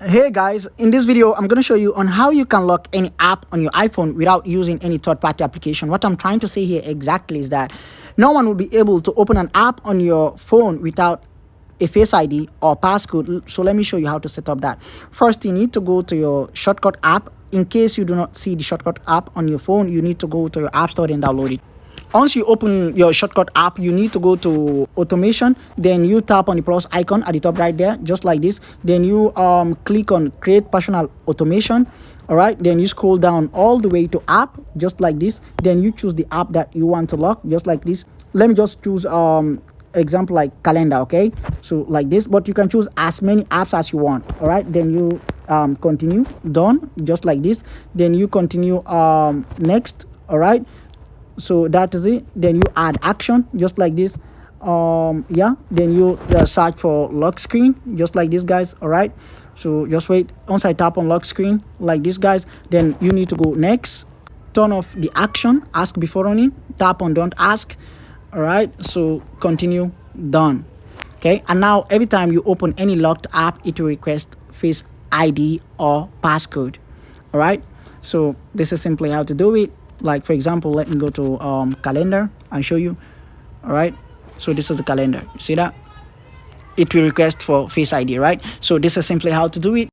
Hey guys, in this video I'm going to show you on how you can lock any app on your iPhone without using any third-party application. What I'm trying to say here exactly is that no one will be able to open an app on your phone without a Face ID or passcode. So let me show you how to set up that. First, you need to go to your shortcut app. In case you do not see the shortcut app on your phone, you need to go to your app store and download it. Once you open your shortcut app, you need to go to automation. Then you tap on the plus icon at the top right there, just like this. Then you click on create personal automation. All right, then you scroll down all the way to app, just like this. Then you choose the app that you want to lock, just like this. Let me just choose example like calendar. Okay, so like this, but you can choose as many apps as you want. All right, then you continue, done, just like this. Then you continue next. All right, so that is it. Then you add action, just like this. Yeah, then you search for lock screen, just like this, guys. All right, so just wait. Once I tap on lock screen like this, guys, then you need to go next, turn off the action, ask before running, tap on don't ask. All right, so continue, done. Okay, and now every time you open any locked app, it will request Face ID or passcode. All right, so this is simply how to do it. Like, for example, let me go to calendar and show you. All right, so this is the calendar. You see that it will request for Face ID, right? So this is simply how to do it.